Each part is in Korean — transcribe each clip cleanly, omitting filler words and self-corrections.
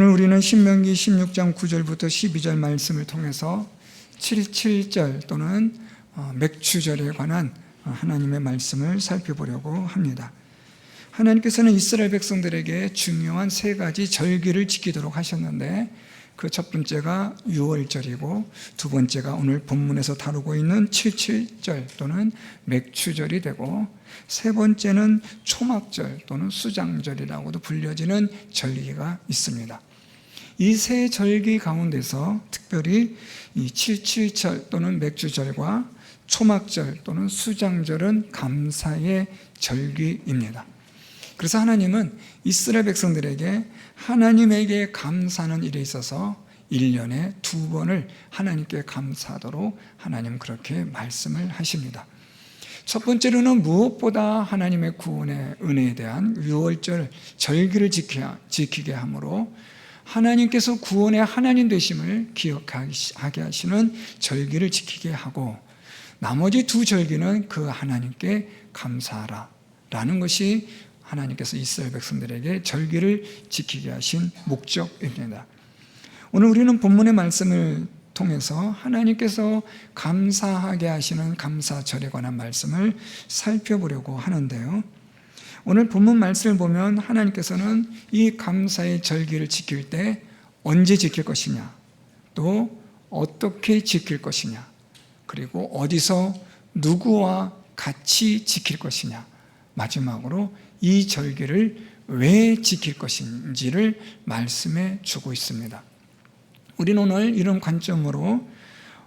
오늘 우리는 신명기 16장 9절부터 12절 말씀을 통해서 77절 또는 맥추절에 관한 하나님의 말씀을 살펴보려고 합니다. 하나님께서는 이스라엘 백성들에게 중요한 세 가지 절기를 지키도록 하셨는데, 그 첫 번째가 유월절이고, 두 번째가 오늘 본문에서 다루고 있는 77절 또는 맥추절이 되고, 세 번째는 초막절 또는 수장절이라고도 불려지는 절기가 있습니다. 이 세 절기 가운데서 특별히 이 77절 또는 맥주절과 초막절 또는 수장절은 감사의 절기입니다. 그래서 하나님은 이스라엘 백성들에게 하나님에게 감사하는 일에 있어서 1년에 2번을 하나님께 감사하도록 하나님 그렇게 말씀을 하십니다. 첫 번째로는 무엇보다 하나님의 구원의 은혜에 대한 유월절 절기를 지키게 하므로 하나님께서 구원의 하나님 되심을 기억하게 하시는 절기를 지키게 하고, 나머지 두 절기는 그 하나님께 감사하라 라는 것이 하나님께서 이스라엘 백성들에게 절기를 지키게 하신 목적입니다. 오늘 우리는 본문의 말씀을 통해서 하나님께서 감사하게 하시는 감사절에 관한 말씀을 살펴보려고 하는데요, 오늘 본문 말씀을 보면 하나님께서는 이 감사의 절기를 지킬 때 언제 지킬 것이냐, 또 어떻게 지킬 것이냐, 그리고 어디서 누구와 같이 지킬 것이냐, 마지막으로 이 절기를 왜 지킬 것인지를 말씀해 주고 있습니다. 우리는 오늘 이런 관점으로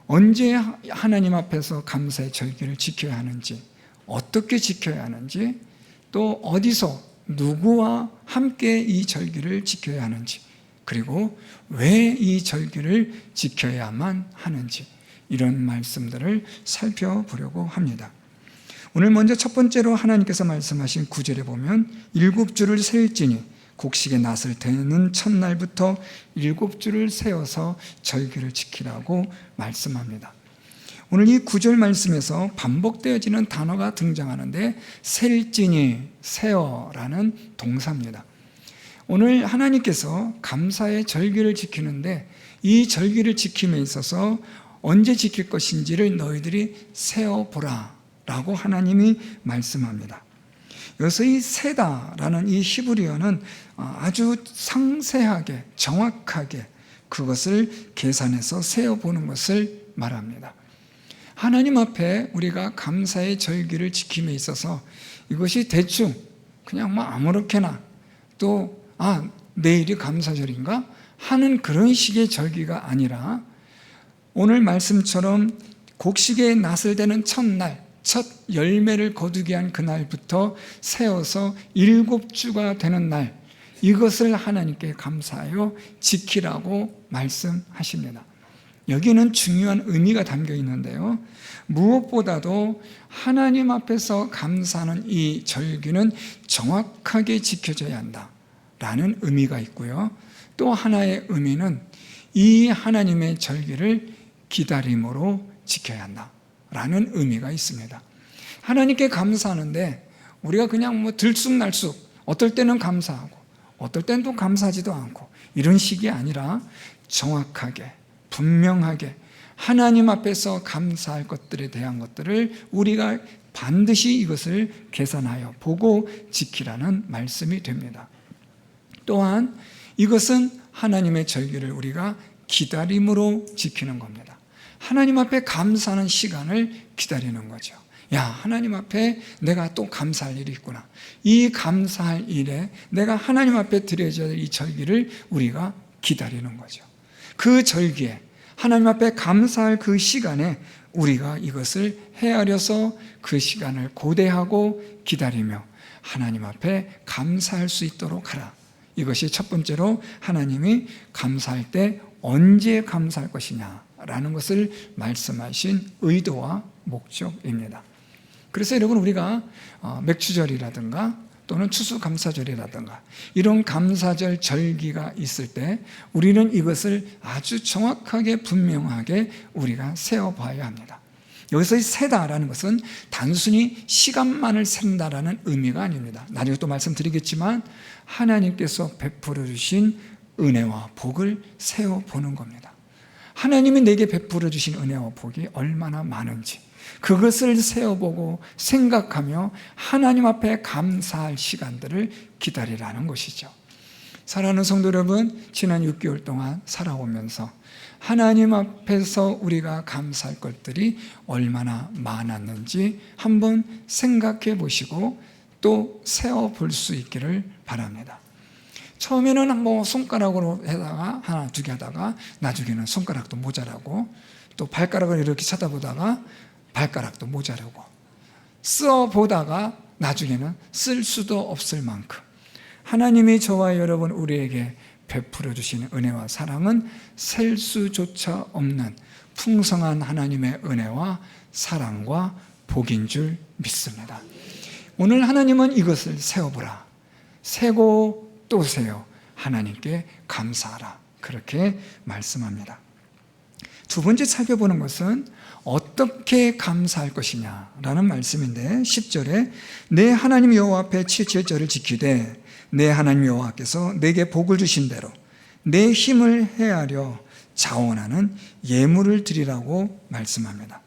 언제 하나님 앞에서 감사의 절기를 지켜야 하는지, 어떻게 지켜야 하는지, 또 어디서 누구와 함께 이 절기를 지켜야 하는지, 그리고 왜 이 절기를 지켜야만 하는지, 이런 말씀들을 살펴보려고 합니다. 오늘 먼저 첫 번째로 하나님께서 말씀하신 9절에 보면 7주를 세울지니 곡식의 낫을 대는 첫날부터 7주를 세워서 절기를 지키라고 말씀합니다. 오늘 이 9절 말씀에서 반복되어지는 단어가 등장하는데, 셀지니, 세어라는 동사입니다. 오늘 하나님께서 감사의 절기를 지키는데, 이 절기를 지킴에 있어서 언제 지킬 것인지를 너희들이 세어보라 라고 하나님이 말씀합니다. 여기서 이 세다라는 이 히브리어는 아주 상세하게 정확하게 그것을 계산해서 세어보는 것을 말합니다. 하나님 앞에 우리가 감사의 절기를 지킴에 있어서 이것이 대충 그냥 아무렇게나 또 내일이 감사절인가 하는 그런 식의 절기가 아니라, 오늘 말씀처럼 곡식의 낫을 대는 첫날, 첫 열매를 거두게 한 그날부터 세워서 7주가 되는 날, 이것을 하나님께 감사하여 지키라고 말씀하십니다. 여기는 중요한 의미가 담겨 있는데요, 무엇보다도 하나님 앞에서 감사하는 이 절기는 정확하게 지켜져야 한다라는 의미가 있고요, 또 하나의 의미는 이 하나님의 절기를 기다림으로 지켜야 한다라는 의미가 있습니다. 하나님께 감사하는데 우리가 그냥 들쑥날쑥 어떨 때는 감사하고 어떨 때는 또 감사하지도 않고 이런 식이 아니라, 정확하게 분명하게 하나님 앞에서 감사할 것들에 대한 것들을 우리가 반드시 이것을 계산하여 보고 지키라는 말씀이 됩니다. 또한 이것은 하나님의 절기를 우리가 기다림으로 지키는 겁니다. 하나님 앞에 감사하는 시간을 기다리는 거죠. 하나님 앞에 내가 또 감사할 일이 있구나. 이 감사할 일에 내가 하나님 앞에 드려야 할 이 절기를 우리가 기다리는 거죠. 그 절기에 하나님 앞에 감사할 그 시간에 우리가 이것을 헤아려서 그 시간을 고대하고 기다리며 하나님 앞에 감사할 수 있도록 하라. 이것이 첫 번째로 하나님이 감사할 때 언제 감사할 것이냐라는 것을 말씀하신 의도와 목적입니다. 그래서 여러분, 우리가 맥추절이라든가 또는 추수감사절이라든가 이런 감사절 절기가 있을 때 우리는 이것을 아주 정확하게 분명하게 우리가 세어봐야 합니다. 여기서 이 세다라는 것은 단순히 시간만을 센다라는 의미가 아닙니다. 나중에 또 말씀드리겠지만 하나님께서 베풀어 주신 은혜와 복을 세어보는 겁니다. 하나님이 내게 베풀어 주신 은혜와 복이 얼마나 많은지 그것을 세어보고 생각하며 하나님 앞에 감사할 시간들을 기다리라는 것이죠. 사랑하는 성도 여러분, 지난 6개월 동안 살아오면서 하나님 앞에서 우리가 감사할 것들이 얼마나 많았는지 한번 생각해 보시고 또 세어볼 수 있기를 바랍니다. 처음에는 손가락으로 하다가 하나 두 개 하다가 나중에는 손가락도 모자라고 또 발가락을 이렇게 쳐다보다가 발가락도 모자라고 써보다가 나중에는 쓸 수도 없을 만큼 하나님이 저와 여러분 우리에게 베풀어 주시는 은혜와 사랑은 셀 수조차 없는 풍성한 하나님의 은혜와 사랑과 복인 줄 믿습니다. 오늘 하나님은 이것을 세어보라. 세고 또 세어 하나님께 감사하라. 그렇게 말씀합니다. 두 번째 살펴보는 것은 어떻게 감사할 것이냐라는 말씀인데 10절에 내 하나님 여호와 앞에 칠칠절을 지키되 내 하나님 여호와께서 내게 복을 주신 대로 내 힘을 헤아려 자원하는 예물을 드리라고 말씀합니다.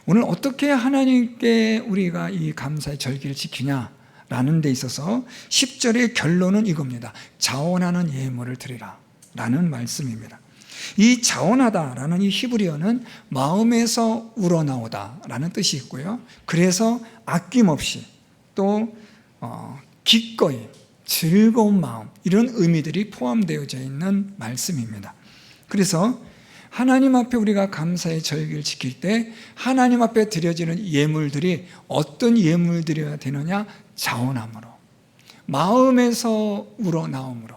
오늘 어떻게 하나님께 우리가 이 감사의 절기를 지키냐라는 데 있어서 10절의 결론은 이겁니다. 자원하는 예물을 드리라 라는 말씀입니다. 이 자원하다라는 이 히브리어는 마음에서 우러나오다라는 뜻이 있고요. 그래서 아낌없이 또 기꺼이 즐거운 마음 이런 의미들이 포함되어져 있는 말씀입니다. 그래서 하나님 앞에 우리가 감사의 절기를 지킬 때 하나님 앞에 드려지는 예물들이 어떤 예물들이어야 되느냐? 자원함으로, 마음에서 우러나옴으로,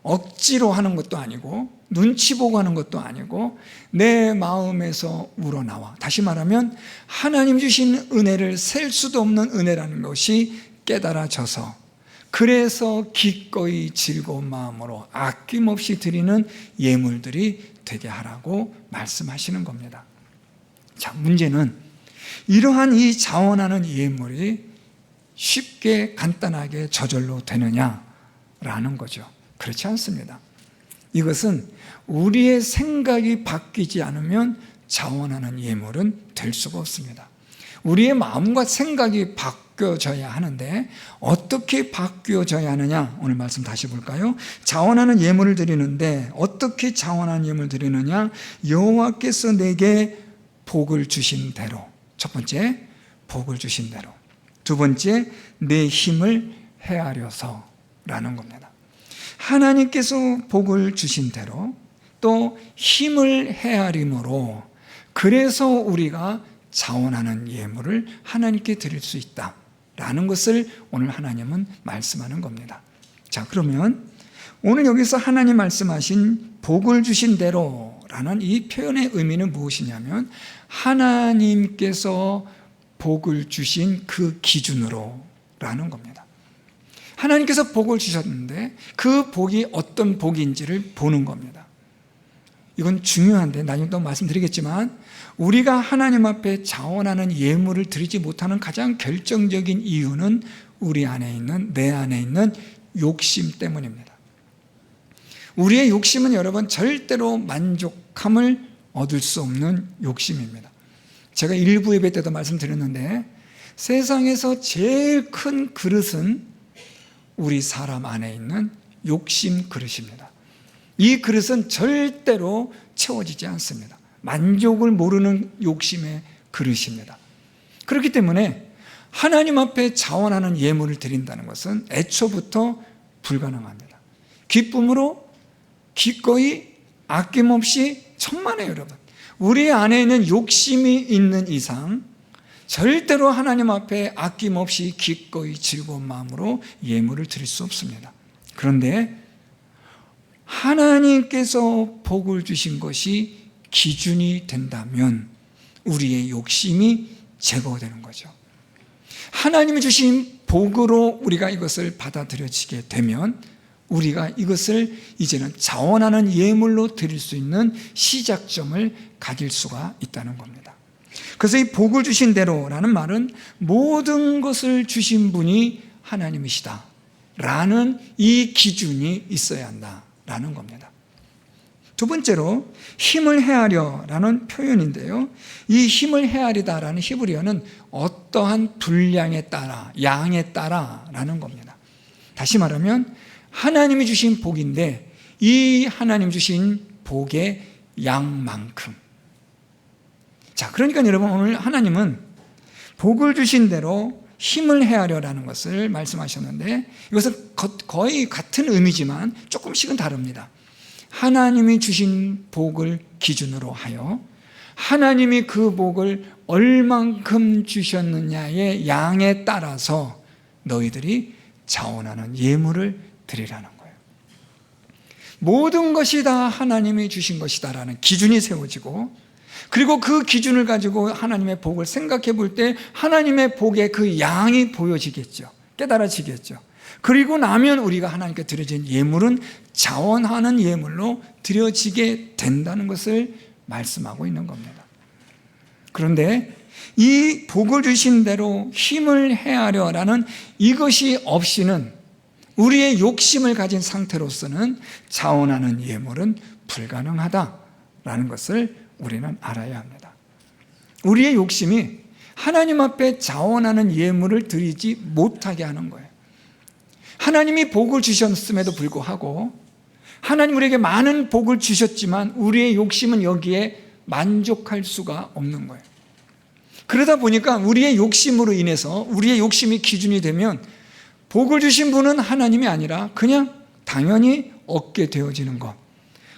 억지로 하는 것도 아니고 눈치 보고 하는 것도 아니고 내 마음에서 우러나와, 다시 말하면 하나님 주신 은혜를 셀 수도 없는 은혜라는 것이 깨달아져서 그래서 기꺼이 즐거운 마음으로 아낌없이 드리는 예물들이 되게 하라고 말씀하시는 겁니다. 자, 문제는 이러한 이 자원하는 예물이 쉽게 간단하게 저절로 되느냐라는 거죠. 그렇지 않습니다. 이것은 우리의 생각이 바뀌지 않으면 자원하는 예물은 될 수가 없습니다. 우리의 마음과 생각이 바뀌어져야 하는데 어떻게 바뀌어져야 하느냐? 오늘 말씀 다시 볼까요? 자원하는 예물을 드리는데 어떻게 자원하는 예물을 드리느냐? 여호와께서 내게 복을 주신 대로. 첫 번째, 복을 주신 대로. 두 번째, 내 힘을 헤아려서라는 겁니다. 하나님께서 복을 주신 대로 또 힘을 헤아림으로 그래서 우리가 자원하는 예물을 하나님께 드릴 수 있다라는 것을 오늘 하나님은 말씀하는 겁니다. 자, 그러면 오늘 여기서 하나님 말씀하신 복을 주신 대로라는 이 표현의 의미는 무엇이냐면 하나님께서 복을 주신 그 기준으로라는 겁니다. 하나님께서 복을 주셨는데 그 복이 어떤 복인지를 보는 겁니다. 이건 중요한데 나중에 또 말씀드리겠지만 우리가 하나님 앞에 자원하는 예물을 드리지 못하는 가장 결정적인 이유는 우리 안에 있는, 내 안에 있는 욕심 때문입니다. 우리의 욕심은 여러분 절대로 만족함을 얻을 수 없는 욕심입니다. 제가 일부 예배 때도 말씀드렸는데 세상에서 제일 큰 그릇은 우리 사람 안에 있는 욕심 그릇입니다. 이 그릇은 절대로 채워지지 않습니다. 만족을 모르는 욕심의 그릇입니다. 그렇기 때문에 하나님 앞에 자원하는 예물을 드린다는 것은 애초부터 불가능합니다. 기쁨으로 기꺼이 아낌없이 천만에요, 여러분. 우리 안에 있는 욕심이 있는 이상 절대로 하나님 앞에 아낌없이 기꺼이 즐거운 마음으로 예물을 드릴 수 없습니다. 그런데 하나님께서 복을 주신 것이 기준이 된다면 우리의 욕심이 제거되는 거죠. 하나님이 주신 복으로 우리가 이것을 받아들여지게 되면 우리가 이것을 이제는 자원하는 예물로 드릴 수 있는 시작점을 가질 수가 있다는 겁니다. 그래서 이 복을 주신 대로라는 말은 모든 것을 주신 분이 하나님이시다 라는 이 기준이 있어야 한다 라는 겁니다. 두 번째로 힘을 헤아려라는 표현인데요. 이 힘을 헤아리다라는 히브리어는 어떠한 분량에 따라, 양에 따라라는 겁니다. 다시 말하면 하나님이 주신 복인데 이 하나님 주신 복의 양만큼. 자, 그러니까 여러분 오늘 하나님은 복을 주신 대로 힘을 헤아려라는 것을 말씀하셨는데 이것은 거의 같은 의미지만 조금씩은 다릅니다. 하나님이 주신 복을 기준으로 하여 하나님이 그 복을 얼만큼 주셨느냐의 양에 따라서 너희들이 자원하는 예물을 드리라는 거예요. 모든 것이 다 하나님이 주신 것이다라는 기준이 세워지고 그리고 그 기준을 가지고 하나님의 복을 생각해 볼 때 하나님의 복의 그 양이 보여지겠죠. 깨달아지겠죠. 그리고 나면 우리가 하나님께 드려진 예물은 자원하는 예물로 드려지게 된다는 것을 말씀하고 있는 겁니다. 그런데 이 복을 주신 대로 힘을 헤아려라는 이것이 없이는 우리의 욕심을 가진 상태로서는 자원하는 예물은 불가능하다라는 것을 우리는 알아야 합니다. 우리의 욕심이 하나님 앞에 자원하는 예물을 드리지 못하게 하는 거예요. 하나님이 복을 주셨음에도 불구하고 하나님 우리에게 많은 복을 주셨지만 우리의 욕심은 여기에 만족할 수가 없는 거예요. 그러다 보니까 우리의 욕심으로 인해서 우리의 욕심이 기준이 되면 복을 주신 분은 하나님이 아니라 그냥 당연히 얻게 되어지는 것.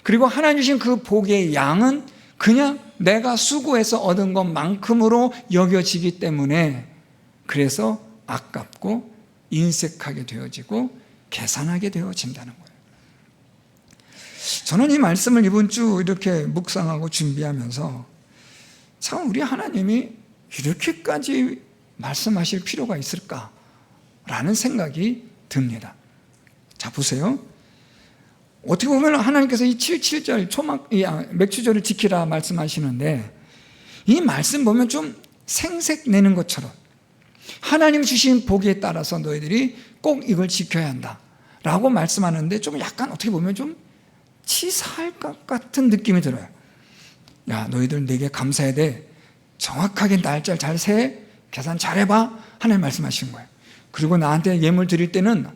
그리고 하나님 주신 그 복의 양은 그냥 내가 수고해서 얻은 것만큼으로 여겨지기 때문에 그래서 아깝고 인색하게 되어지고 계산하게 되어진다는 거예요. 저는 이 말씀을 이번 주 이렇게 묵상하고 준비하면서 참 우리 하나님이 이렇게까지 말씀하실 필요가 있을까라는 생각이 듭니다. 자, 보세요. 어떻게 보면 하나님께서 이 7절 맥주절을 지키라 말씀하시는데 이 말씀 보면 좀 생색내는 것처럼 하나님 주신 복에 따라서 너희들이 꼭 이걸 지켜야 한다 라고 말씀하는데 좀 약간 어떻게 보면 좀 치사할 것 같은 느낌이 들어요. 야, 너희들 내게 감사해야 돼. 정확하게 날짜를 잘 세. 계산 잘 해봐. 하나님 말씀하시는 거예요. 그리고 나한테 예물 드릴 때는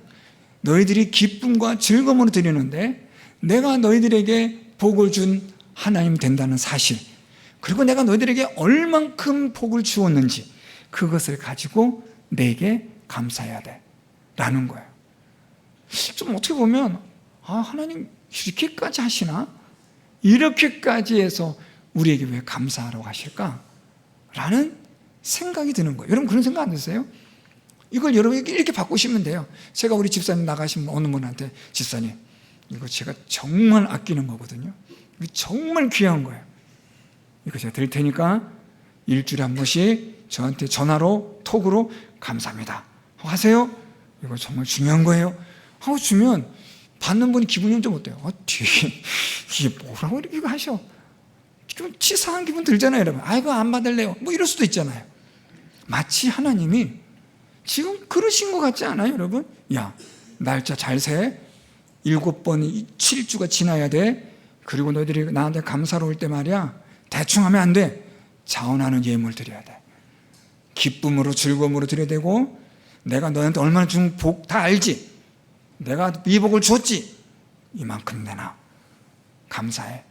너희들이 기쁨과 즐거움으로 드리는데 내가 너희들에게 복을 준 하나님 된다는 사실, 그리고 내가 너희들에게 얼만큼 복을 주었는지 그것을 가지고 내게 감사해야 돼 라는 거예요. 좀 어떻게 보면 하나님 이렇게까지 하시나? 이렇게까지 해서 우리에게 왜 감사하라고 하실까? 라는 생각이 드는 거예요. 여러분 그런 생각 안 드세요? 이걸 여러분이 이렇게 바꾸시면 돼요. 제가 우리 집사님 나가신 어느 분한테 집사님 이거 제가 정말 아끼는 거거든요. 이거 정말 귀한 거예요. 이거 제가 드릴 테니까 일주일에 한 번씩 저한테 전화로 톡으로 감사합니다 하세요. 이거 정말 중요한 거예요 하고 주면 받는 분이 기분이 좀 어때요? 이게 뭐라고 이렇게 하셔? 좀 치사한 기분 들잖아요, 여러분. 이거 안 받을래요. 뭐 이럴 수도 있잖아요. 마치 하나님이 지금 그러신 것 같지 않아요, 여러분? 야, 날짜 잘 세. 7번 7주가 지나야 돼. 그리고 너희들이 나한테 감사로 올 때 말이야, 대충 하면 안 돼. 자원하는 예물 드려야 돼. 기쁨으로 즐거움으로 드려야 되고, 내가 너한테 얼마나 준 복 다 알지? 내가 이 복을 줬지? 이만큼 내놔. 감사해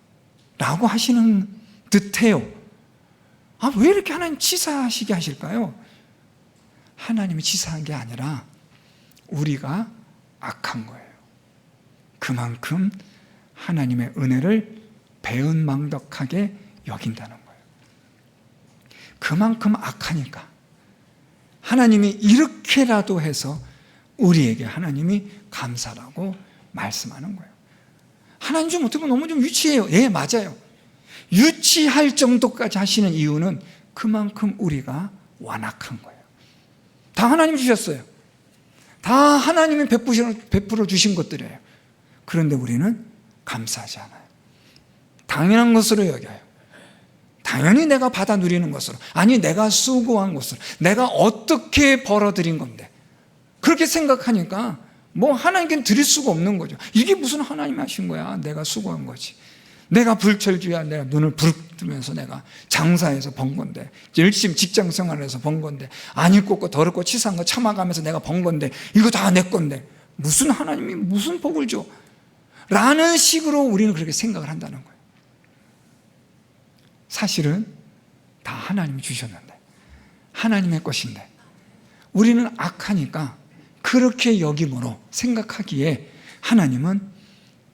라고 하시는 듯해요. 왜 이렇게 하나님 치사하시게 하실까요? 하나님이 치사한 게 아니라 우리가 악한 거예요. 그만큼 하나님의 은혜를 배은망덕하게 여긴다는 거예요. 그만큼 악하니까 하나님이 이렇게라도 해서 우리에게 하나님이 감사라고 말씀하는 거예요. 하나님 좀 어떻게 보면 너무 좀 유치해요. 예, 맞아요. 유치할 정도까지 하시는 이유는 그만큼 우리가 완악한 거예요. 다 하나님이 주셨어요. 다 하나님이 베풀어 주신 것들이에요. 그런데 우리는 감사하지 않아요. 당연한 것으로 여겨요. 당연히 내가 받아 누리는 것으로, 아니 내가 수고한 것으로, 내가 어떻게 벌어들인 건데, 그렇게 생각하니까 뭐 하나님께 드릴 수가 없는 거죠. 이게 무슨 하나님이 하신 거야. 내가 수고한 거지. 내가 불철주야. 내가 눈을 부릅뜨면서 내가 장사해서 번 건데, 열심히 직장 생활해서 번 건데, 안 입고 더럽고 치사한 거 참아가면서 내가 번 건데, 이거 다 내 건데 무슨 하나님이 무슨 복을 줘? 라는 식으로 우리는 그렇게 생각을 한다는 거예요. 사실은 다 하나님이 주셨는데, 하나님의 것인데, 우리는 악하니까 그렇게 여김으로 생각하기에 하나님은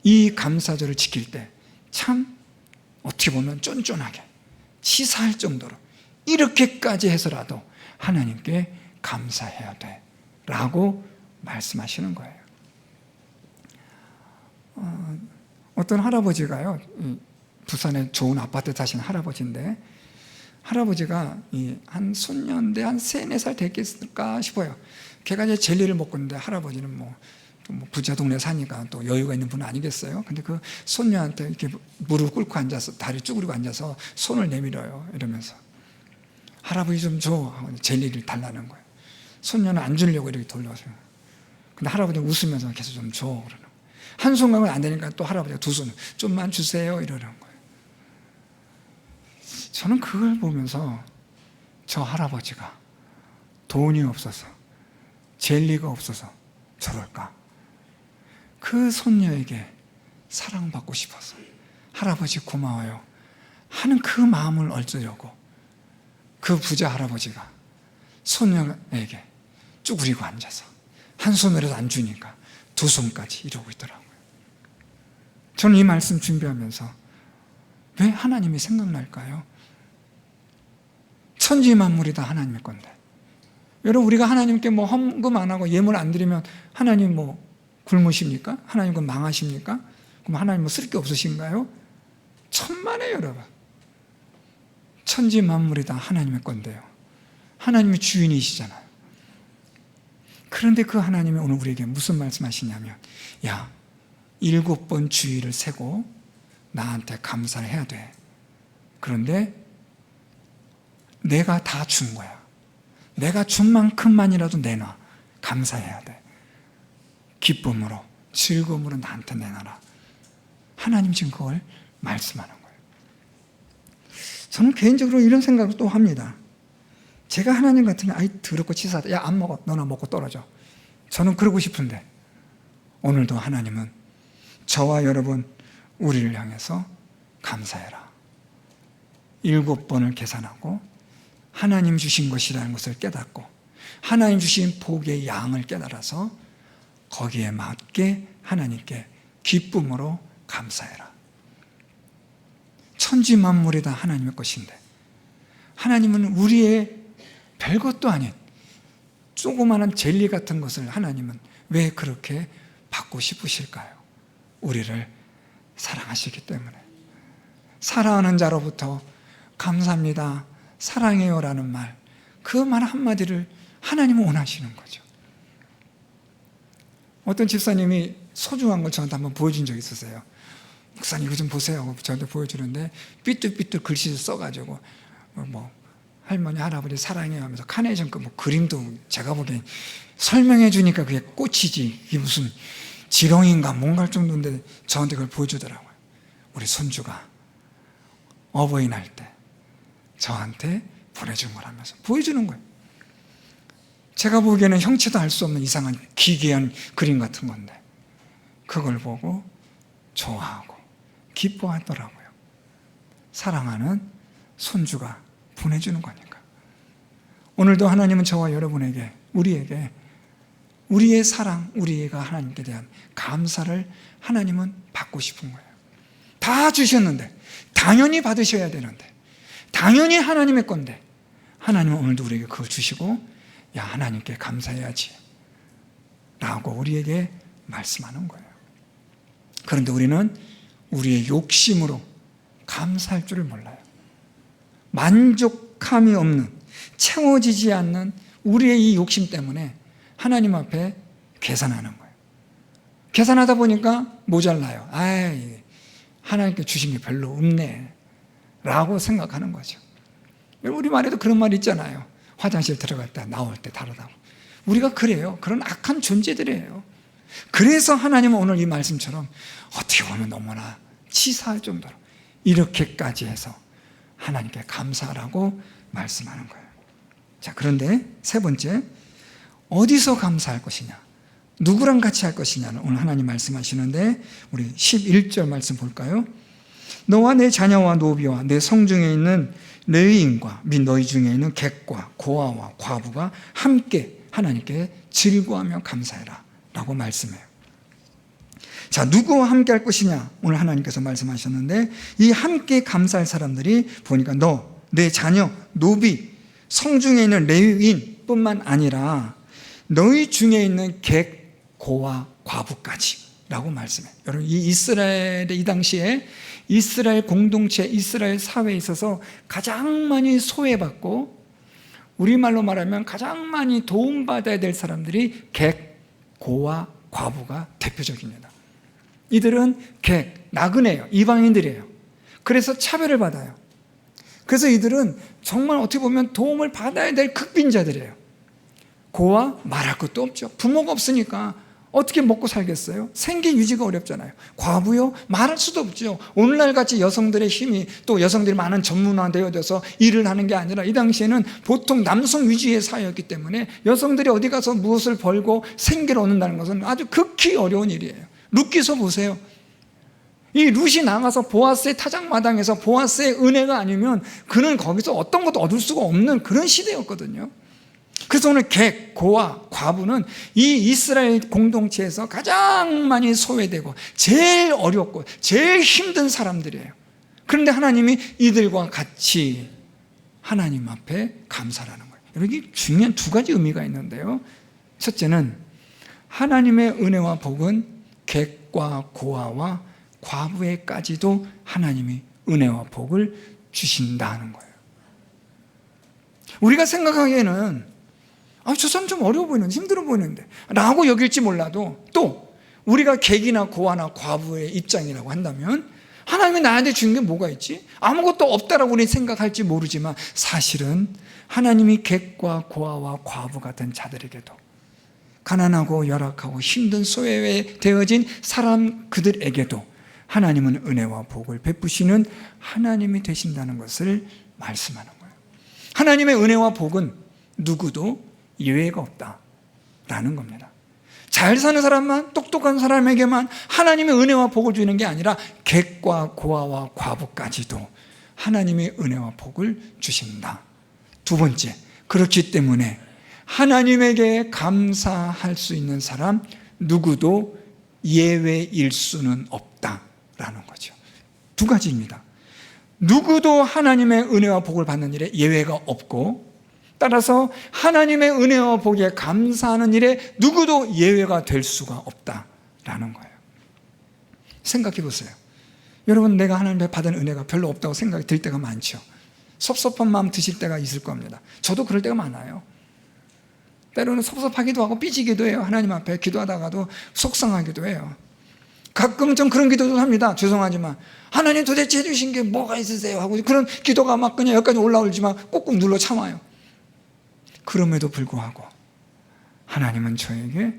이 감사절을 지킬 때 참 어떻게 보면 쫀쫀하게 치사할 정도로 이렇게까지 해서라도 하나님께 감사해야 돼 라고 말씀하시는 거예요. 어떤 할아버지가요, 부산에 좋은 아파트 사시는 할아버지인데, 할아버지가 한 손녀인데 한 3, 4살 됐겠을까 싶어요. 걔가 이제 젤리를 먹고 있는데, 할아버지는 뭐 부자 동네 사니까 또 여유가 있는 분은 아니겠어요. 근데 그 손녀한테 이렇게 무릎 꿇고 앉아서 다리 쭈그리고 앉아서 손을 내밀어요. 이러면서 할아버지 좀 줘 하고 젤리를 달라는 거예요. 손녀는 안 주려고 이렇게 돌려서. 근데 할아버지는 웃으면서 계속 좀 줘 그러는 거예요. 한순간은 안 되니까 또 할아버지가 두 손 좀만 주세요 이러는 거예요. 저는 그걸 보면서 저 할아버지가 돈이 없어서 젤리가 없어서 저럴까? 그 손녀에게 사랑받고 싶어서 할아버지 고마워요 하는 그 마음을 얻으려고 그 부자 할아버지가 손녀에게 쭈그리고 앉아서 한 손으로도 안 주니까 두 손까지 이러고 있더라고요. 저는 이 말씀 준비하면서 왜 하나님이 생각날까요? 천지 만물이 다 하나님의 건데, 여러분 우리가 하나님께 뭐 헌금 안 하고 예물 안 드리면 하나님 뭐 굶으십니까? 하나님 그 망하십니까? 그럼 하나님 뭐 쓸 게 없으신가요? 천만에요 여러분. 천지 만물이 다 하나님의 건데요, 하나님이 주인이시잖아요. 그런데 그 하나님이 오늘 우리에게 무슨 말씀하시냐면, 야 7번 주의를 세고 나한테 감사를 해야 돼. 그런데 내가 다 준 거야. 내가 준 만큼만이라도 내놔. 감사해야 돼. 기쁨으로 즐거움으로 나한테 내놔라. 하나님 지금 그걸 말씀하는 거예요. 저는 개인적으로 이런 생각을 또 합니다. 제가 하나님 같으면 아이 더럽고 치사하다, 야 안 먹어, 너나 먹고 떨어져. 저는 그러고 싶은데 오늘도 하나님은 저와 여러분 우리를 향해서 감사해라 7번을 계산하고 하나님 주신 것이라는 것을 깨닫고 하나님 주신 복의 양을 깨달아서 거기에 맞게 하나님께 기쁨으로 감사해라. 천지 만물이 다 하나님의 것인데 하나님은 우리의 별것도 아닌 조그마한 젤리 같은 것을 하나님은 왜 그렇게 받고 싶으실까요? 우리를 사랑하시기 때문에. 사랑하는 자로부터 감사합니다, 사랑해요라는 말, 그 말 한마디를 하나님은 원하시는 거죠. 어떤 집사님이 소중한 걸 저한테 한번 보여준 적이 있었어요. 목사님 이거 좀 보세요. 저한테 보여주는데 삐뚤삐뚤 글씨를 써가지고 뭐 할머니 할아버지 사랑해요 하면서 카네이션 뭐 그림도 제가 보기엔 설명해 주니까 그게 꽃이지 이게 무슨 지렁인가 뭔가 할 정도인데 저한테 그걸 보여주더라고요. 우리 손주가 어버이날 때 저한테 보내준 거라면서 보여주는 거예요. 제가 보기에는 형체도 알 수 없는 이상한 기괴한 그림 같은 건데 그걸 보고 좋아하고 기뻐하더라고요. 사랑하는 손주가 보내주는 거니까. 오늘도 하나님은 저와 여러분에게, 우리에게 우리의 사랑, 우리가 하나님께 대한 감사를 하나님은 받고 싶은 거예요. 다 주셨는데, 당연히 받으셔야 되는데, 당연히 하나님의 건데 하나님은 오늘도 우리에게 그걸 주시고 야 하나님께 감사해야지 라고 우리에게 말씀하는 거예요. 그런데 우리는 우리의 욕심으로 감사할 줄을 몰라요. 만족함이 없는, 채워지지 않는 우리의 이 욕심 때문에 하나님 앞에 계산하는 거예요. 계산하다 보니까 모자라요. 아이, 하나님께 주신 게 별로 없네 라고 생각하는 거죠. 우리 말에도 그런 말 있잖아요. 화장실 들어갈 때 나올 때 다르다고. 우리가 그래요. 그런 악한 존재들이에요. 그래서 하나님은 오늘 이 말씀처럼 어떻게 보면 너무나 치사할 정도로 이렇게까지 해서 하나님께 감사하라고 말씀하는 거예요. 자, 그런데 세 번째, 어디서 감사할 것이냐, 누구랑 같이 할 것이냐는 오늘 하나님 말씀하시는데, 우리 11절 말씀 볼까요? 너와 내 자녀와 노비와 내 성중에 있는 레위인과 및 너희 중에 있는 객과 고아와 과부가 함께 하나님께 즐거워하며 감사해라 라고 말씀해요. 자, 누구와 함께 할 것이냐, 오늘 하나님께서 말씀하셨는데, 이 함께 감사할 사람들이 보니까 너, 내 자녀, 노비, 성중에 있는 레위인 뿐만 아니라 너희 중에 있는 객, 고아, 과부까지 라고 말씀해요. 여러분, 이 이스라엘의 이 당시에 이스라엘 공동체, 이스라엘 사회에 있어서 가장 많이 소외받고, 우리말로 말하면 가장 많이 도움받아야 될 사람들이 객, 고아, 과부가 대표적입니다. 이들은 객, 나그네예요. 이방인들이에요. 그래서 차별을 받아요. 그래서 이들은 정말 어떻게 보면 도움을 받아야 될 극빈자들이에요. 고아, 말할 것도 없죠. 부모가 없으니까 어떻게 먹고 살겠어요? 생계 유지가 어렵잖아요. 과부요? 말할 수도 없죠. 오늘날 같이 여성들의 힘이, 또 여성들이 많은 전문화되어져서 일을 하는 게 아니라, 이 당시에는 보통 남성 위주의 사회였기 때문에 여성들이 어디 가서 무엇을 벌고 생계를 얻는다는 것은 아주 극히 어려운 일이에요. 룻기서 보세요. 이 룻이 나가서 보아스의 타작마당에서 보아스의 은혜가 아니면 그는 거기서 어떤 것도 얻을 수가 없는 그런 시대였거든요. 그래서 오늘 객, 고아, 과부는 이 이스라엘 공동체에서 가장 많이 소외되고 제일 어렵고 제일 힘든 사람들이에요. 그런데 하나님이 이들과 같이 하나님 앞에 감사라는 거예요. 여기 중요한 두 가지 의미가 있는데요. 첫째는 하나님의 은혜와 복은 객과 고아와 과부에까지도 하나님이 은혜와 복을 주신다는 거예요. 우리가 생각하기에는 저 사람 좀 어려워 보이는데, 힘들어 보이는데 라고 여길지 몰라도, 또 우리가 객이나 고아나 과부의 입장이라고 한다면 하나님이 나한테 주는 게 뭐가 있지? 아무것도 없다라고 우리는 생각할지 모르지만, 사실은 하나님이 객과 고아와 과부 같은 자들에게도, 가난하고 열악하고 힘든 소외되어진 사람 그들에게도 하나님은 은혜와 복을 베푸시는 하나님이 되신다는 것을 말씀하는 거예요. 하나님의 은혜와 복은 누구도 예외가 없다라는 겁니다. 잘 사는 사람만, 똑똑한 사람에게만 하나님의 은혜와 복을 주는 게 아니라 객과 고아와 과부까지도 하나님의 은혜와 복을 주신다. 두 번째, 그렇기 때문에 하나님에게 감사할 수 있는 사람 누구도 예외일 수는 없다라는 거죠. 두 가지입니다. 누구도 하나님의 은혜와 복을 받는 일에 예외가 없고, 따라서 하나님의 은혜와 복에 감사하는 일에 누구도 예외가 될 수가 없다라는 거예요. 생각해 보세요. 여러분, 내가 하나님께 받은 은혜가 별로 없다고 생각이 들 때가 많죠. 섭섭한 마음 드실 때가 있을 겁니다. 저도 그럴 때가 많아요. 때로는 섭섭하기도 하고 삐지기도 해요. 하나님 앞에 기도하다가도 속상하기도 해요. 가끔 좀 그런 기도도 합니다. 죄송하지만 하나님 도대체 해주신 게 뭐가 있으세요? 하고 그런 기도가 막 그냥 여기까지 올라오지만 꾹꾹 눌러 참아요. 그럼에도 불구하고 하나님은 저에게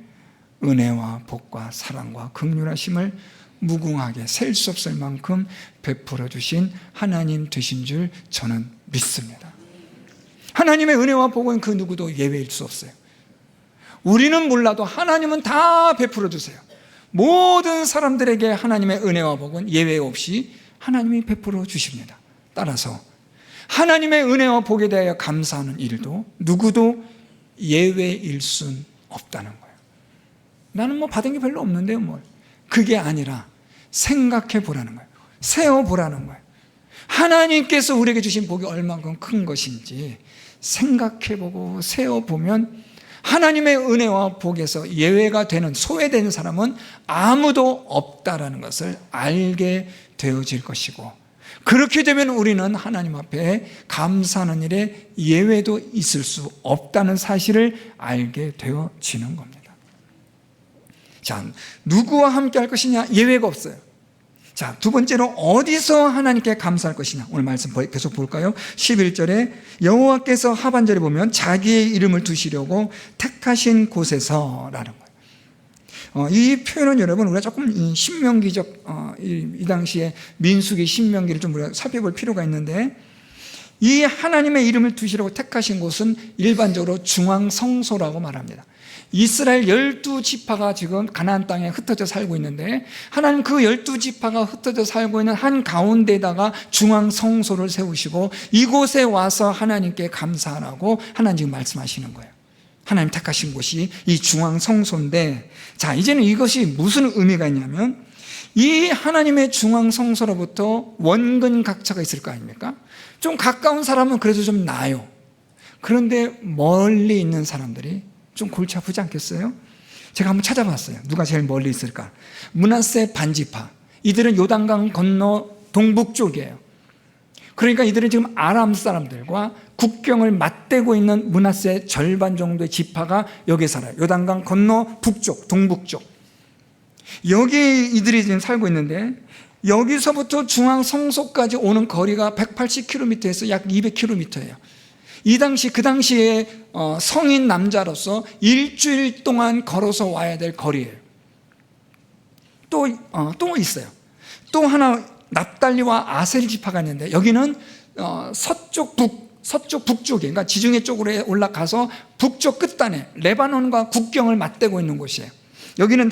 은혜와 복과 사랑과 긍휼하심을 무궁하게 셀 수 없을 만큼 베풀어 주신 하나님 되신 줄 저는 믿습니다. 하나님의 은혜와 복은 그 누구도 예외일 수 없어요. 우리는 몰라도 하나님은 다 베풀어 주세요. 모든 사람들에게 하나님의 은혜와 복은 예외 없이 하나님이 베풀어 주십니다. 따라서 하나님의 은혜와 복에 대하여 감사하는 일도 누구도 예외일 순 없다는 거예요. 나는 뭐 받은 게 별로 없는데요, 뭘. 그게 아니라 생각해 보라는 거예요. 세어 보라는 거예요. 하나님께서 우리에게 주신 복이 얼마큼 큰 것인지 생각해 보고 세어 보면 하나님의 은혜와 복에서 예외가 되는, 소외되는 사람은 아무도 없다라는 것을 알게 되어질 것이고, 그렇게 되면 우리는 하나님 앞에 감사하는 일에 예외도 있을 수 없다는 사실을 알게 되어지는 겁니다. 자, 누구와 함께 할 것이냐? 예외가 없어요. 자, 두 번째로 어디서 하나님께 감사할 것이냐? 오늘 말씀 계속 볼까요? 11절에 여호와께서 하반절에 보면 자기의 이름을 두시려고 택하신 곳에서라는 거예요. 이 표현은 여러분 우리가 조금 신명기적 이 당시에 민수기 신명기를 좀 우리가 살펴볼 필요가 있는데, 이 하나님의 이름을 두시라고 택하신 곳은 일반적으로 중앙성소라고 말합니다. 이스라엘 12지파가 지금 가나안 땅에 흩어져 살고 있는데, 하나님 그 12지파가 흩어져 살고 있는 한 가운데에다가 중앙성소를 세우시고 이곳에 와서 하나님께 감사하라고 하나님 지금 말씀하시는 거예요. 하나님 택하신 곳이 이 중앙성소인데, 자, 이제는 이것이 무슨 의미가 있냐면, 이 하나님의 중앙성소로부터 원근각차가 있을 거 아닙니까? 좀 가까운 사람은 그래도 좀 나아요. 그런데 멀리 있는 사람들이 좀 골치 아프지 않겠어요? 제가 한번 찾아봤어요. 누가 제일 멀리 있을까? 므낫세 반지파. 이들은 요단강 건너 동북쪽이에요. 그러니까 이들은 지금 아람 사람들과 국경을 맞대고 있는 므낫세 절반 정도의 지파가 여기에 살아요. 요단강 건너 북쪽, 동북쪽. 여기 이들이 지금 살고 있는데, 여기서부터 중앙성소까지 오는 거리가 180km에서 약 200km예요. 그 당시에 성인 남자로서 일주일 동안 걸어서 와야 될 거리예요. 또 있어요. 또 하나 납달리와 아셀 지파가 있는데, 여기는 서쪽 북쪽에, 그러니까 지중해 쪽으로 올라가서 북쪽 끝단에 레바논과 국경을 맞대고 있는 곳이에요. 여기는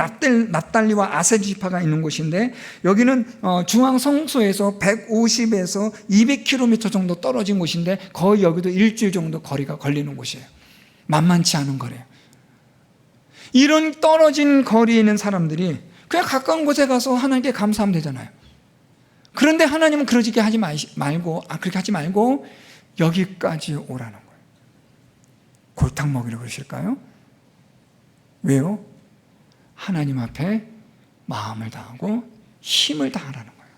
납달리와 아셀 지파가 있는 곳인데, 여기는 중앙성소에서 150에서 200km 정도 떨어진 곳인데, 거의 여기도 일주일 정도 거리가 걸리는 곳이에요. 만만치 않은 거래요. 이런 떨어진 거리에 있는 사람들이 그냥 가까운 곳에 가서 하나님께 감사하면 되잖아요. 그런데 하나님은 그렇게 하지 말고 여기까지 오라는 거예요. 골탕 먹이려고 그러실까요? 왜요? 하나님 앞에 마음을 다하고 힘을 다하라는 거예요.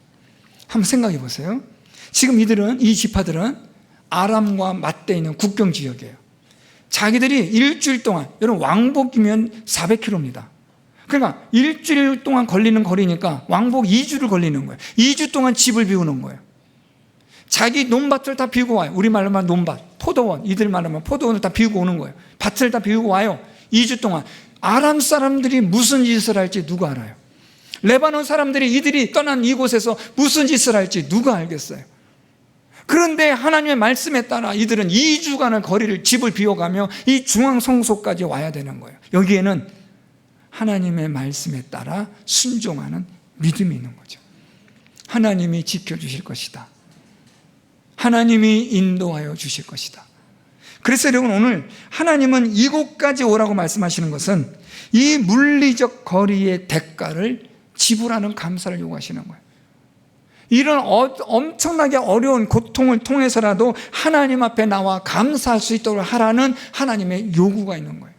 한번 생각해 보세요. 지금 이 지파들은 아람과 맞대 있는 국경 지역이에요. 자기들이 일주일 동안, 여러분 왕복이면 400km입니다. 그러니까 일주일 동안 걸리는 거리니까 왕복 2주를 걸리는 거예요. 2주 동안 집을 비우는 거예요. 자기 논밭을 다 비우고 와요. 우리말로 하면 논밭, 포도원, 이들 말로 하면 포도원을 다 비우고 오는 거예요. 밭을 다 비우고 와요. 2주 동안. 아람 사람들이 무슨 짓을 할지 누가 알아요? 레바논 사람들이 이들이 떠난 이곳에서 무슨 짓을 할지 누가 알겠어요? 그런데 하나님의 말씀에 따라 이들은 2주간의 거리를 집을 비워가며 이 중앙성소까지 와야 되는 거예요. 여기에는 하나님의 말씀에 따라 순종하는 믿음이 있는 거죠. 하나님이 지켜주실 것이다. 하나님이 인도하여 주실 것이다. 그래서 여러분, 오늘 하나님은 이곳까지 오라고 말씀하시는 것은 이 물리적 거리의 대가를 지불하는 감사를 요구하시는 거예요. 이런 엄청나게 어려운 고통을 통해서라도 하나님 앞에 나와 감사할 수 있도록 하라는 하나님의 요구가 있는 거예요.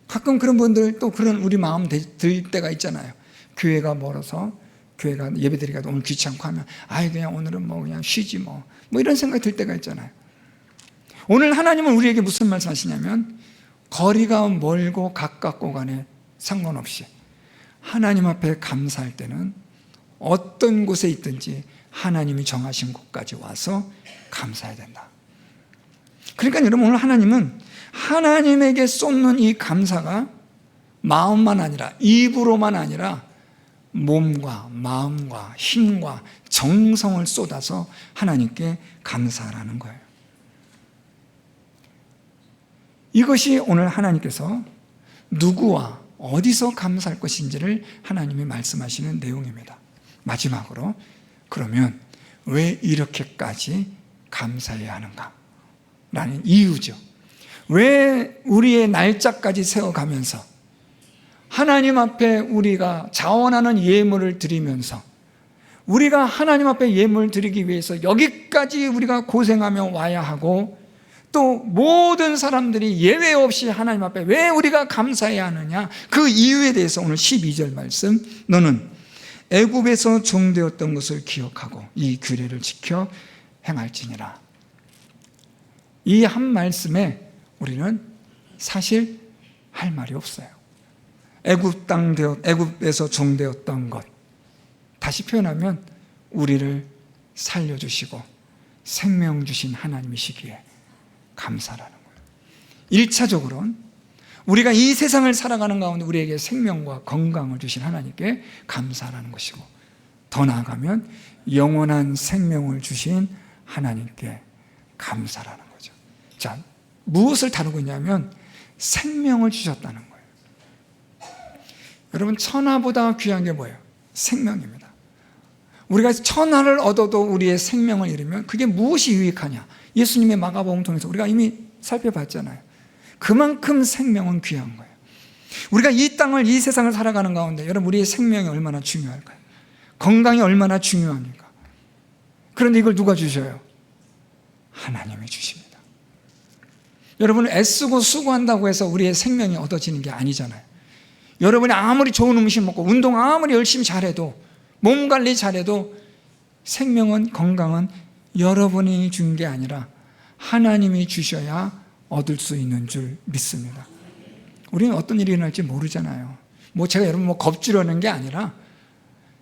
가끔 그런 분들, 또 그런 우리 마음 들 때가 있잖아요. 교회가 멀어서, 교회가 예배드리기가 너무 귀찮고 하면, 그냥 오늘은 그냥 쉬지 뭐 이런 생각이 들 때가 있잖아요. 오늘 하나님은 우리에게 무슨 말씀하시냐면, 거리가 멀고 가깝고 간에 상관없이 하나님 앞에 감사할 때는 어떤 곳에 있든지 하나님이 정하신 곳까지 와서 감사해야 된다. 그러니까 여러분, 오늘 하나님은 하나님에게 쏟는 이 감사가 마음만 아니라, 입으로만 아니라 몸과 마음과 힘과 정성을 쏟아서 하나님께 감사하라는 거예요. 이것이 오늘 하나님께서 누구와 어디서 감사할 것인지를 하나님이 말씀하시는 내용입니다. 마지막으로, 그러면 왜 이렇게까지 감사해야 하는가? 라는 이유죠. 왜 우리의 날짜까지 세워가면서 하나님 앞에 우리가 자원하는 예물을 드리면서, 우리가 하나님 앞에 예물을 드리기 위해서 여기까지 우리가 고생하며 와야 하고, 또 모든 사람들이 예외 없이 하나님 앞에 왜 우리가 감사해야 하느냐, 그 이유에 대해서 오늘 12절 말씀, 너는 애굽에서 종되었던 것을 기억하고 이 규례를 지켜 행할지니라. 이 한 말씀에 우리는 사실 할 말이 없어요. 애굽에서 종되었던 것, 다시 표현하면 우리를 살려주시고 생명 주신 하나님이시기에 감사라는 거예요. 1차적으로는 우리가 이 세상을 살아가는 가운데 우리에게 생명과 건강을 주신 하나님께 감사하는 것이고, 더 나아가면 영원한 생명을 주신 하나님께 감사라는 거죠. 자, 무엇을 다루고 있냐면 생명을 주셨다는 거예요. 여러분, 천하보다 귀한 게 뭐예요? 생명입니다. 우리가 천하를 얻어도 우리의 생명을 잃으면 그게 무엇이 유익하냐? 예수님의 마가복음 통해서 우리가 이미 살펴봤잖아요. 그만큼 생명은 귀한 거예요. 우리가 이 땅을, 이 세상을 살아가는 가운데 여러분, 우리의 생명이 얼마나 중요할까요? 건강이 얼마나 중요합니까? 그런데 이걸 누가 주셔요? 하나님이 주십니다. 여러분, 애쓰고 수고한다고 해서 우리의 생명이 얻어지는 게 아니잖아요. 여러분이 아무리 좋은 음식 먹고 운동 아무리 열심히 잘해도, 몸 관리 잘해도 생명은, 건강은 여러분이 준 게 아니라 하나님이 주셔야 얻을 수 있는 줄 믿습니다. 우리는 어떤 일이 일어날지 모르잖아요. 제가 여러분 겁주려는 게 아니라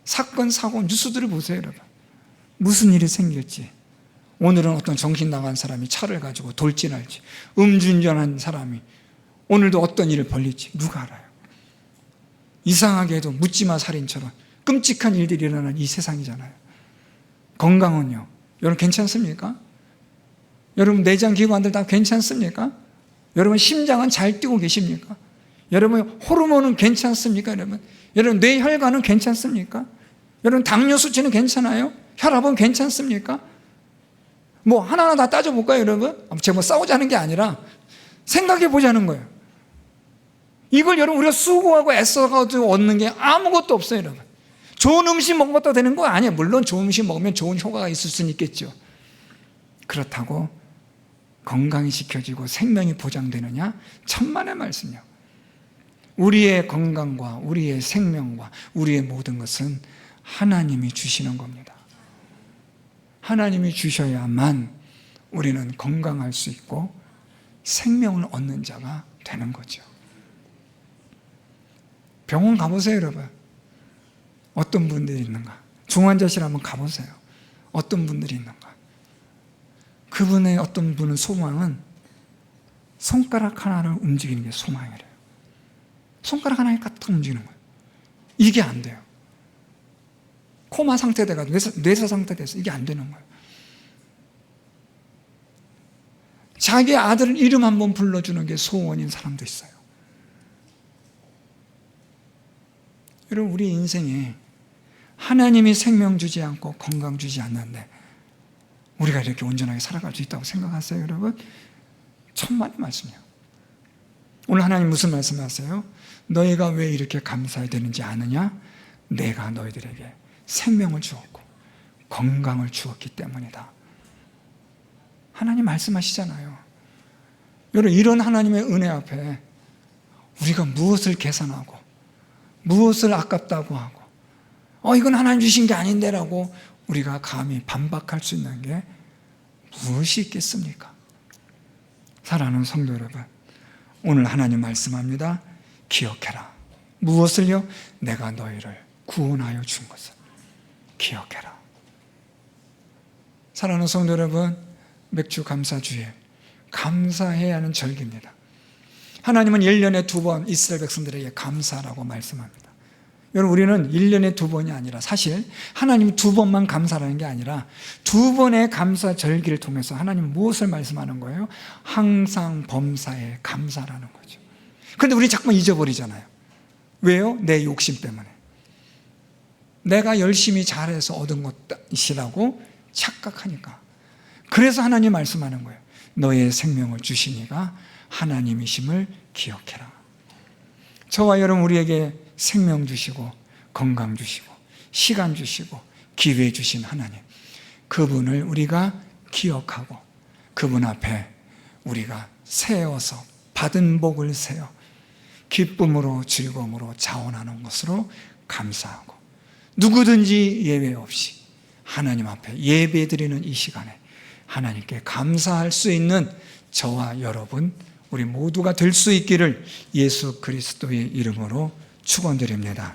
사건, 사고, 뉴스들을 보세요, 여러분. 무슨 일이 생길지. 오늘은 어떤 정신 나간 사람이 차를 가지고 돌진할지, 음주운전한 사람이 오늘도 어떤 일을 벌릴지 누가 알아요? 이상하게도 묻지마 살인처럼 끔찍한 일들이 일어나는 이 세상이잖아요. 건강은요? 여러분 괜찮습니까? 여러분 내장 기관들 다 괜찮습니까? 여러분 심장은 잘 뛰고 계십니까? 여러분 호르몬은 괜찮습니까? 여러분 뇌혈관은 괜찮습니까? 여러분 당뇨 수치는 괜찮아요? 혈압은 괜찮습니까? 하나하나 다 따져볼까요, 여러분? 제가 싸우자는 게 아니라 생각해 보자는 거예요. 이걸 여러분 우리가 수고하고 애써가지고 얻는 게 아무것도 없어요, 여러분. 좋은 음식 먹어도 되는 거 아니에요. 물론 좋은 음식 먹으면 좋은 효과가 있을 수는 있겠죠. 그렇다고 건강이 지켜지고 생명이 보장되느냐? 천만의 말씀이요. 우리의 건강과 우리의 생명과 우리의 모든 것은 하나님이 주시는 겁니다. 하나님이 주셔야만 우리는 건강할 수 있고 생명을 얻는 자가 되는 거죠. 병원 가보세요, 여러분. 어떤 분들이 있는가? 중환자실 한번 가보세요. 어떤 분들이 있는가? 그분의 어떤 분은 소망은 손가락 하나를 움직이는 게 소망이래요. 손가락 하나에 까딱 움직이는 거예요. 이게 안 돼요. 코마 상태 돼가지고 뇌사 상태 돼서 이게 안 되는 거예요. 자기 아들 이름 한번 불러주는 게 소원인 사람도 있어요. 여러분, 우리 인생에 하나님이 생명 주지 않고 건강 주지 않는데 우리가 이렇게 온전하게 살아갈 수 있다고 생각하세요, 여러분? 천만의 말씀이에요. 오늘 하나님 무슨 말씀하세요? 너희가 왜 이렇게 감사해야 되는지 아느냐? 내가 너희들에게 생명을 주었고 건강을 주었기 때문이다. 하나님 말씀하시잖아요. 여러분, 이런 하나님의 은혜 앞에 우리가 무엇을 계산하고 무엇을 아깝다고 하고 이건 하나님 주신 게 아닌데라고 우리가 감히 반박할 수 있는 게 무엇이 있겠습니까? 사랑하는 성도 여러분, 오늘 하나님 말씀합니다. 기억해라. 무엇을요? 내가 너희를 구원하여 준 것을 기억해라. 사랑하는 성도 여러분, 맥주 감사주일, 감사해야 하는 절기입니다. 하나님은 1년에 2번 이스라엘 백성들에게 감사라고 말씀합니다. 여러분, 우리는 1년에 2번이 아니라 사실 하나님 2번만 감사라는 게 아니라 2번의 감사 절기를 통해서 하나님은 무엇을 말씀하는 거예요? 항상 범사에 감사라는 거죠. 그런데 우리 자꾸만 잊어버리잖아요. 왜요? 내 욕심 때문에. 내가 열심히 잘해서 얻은 것이라고 착각하니까. 그래서 하나님 말씀하는 거예요. 너의 생명을 주신 이가 하나님이심을 기억해라. 저와 여러분, 우리에게 생명 주시고 건강 주시고 시간 주시고 기회 주신 하나님, 그분을 우리가 기억하고 그분 앞에 우리가 세워서 받은 복을 세워 기쁨으로 즐거움으로 자원하는 것으로 감사하고, 누구든지 예외 없이 하나님 앞에 예배드리는 이 시간에 하나님께 감사할 수 있는 저와 여러분, 우리 모두가 될 수 있기를 예수 그리스도의 이름으로 축원드립니다.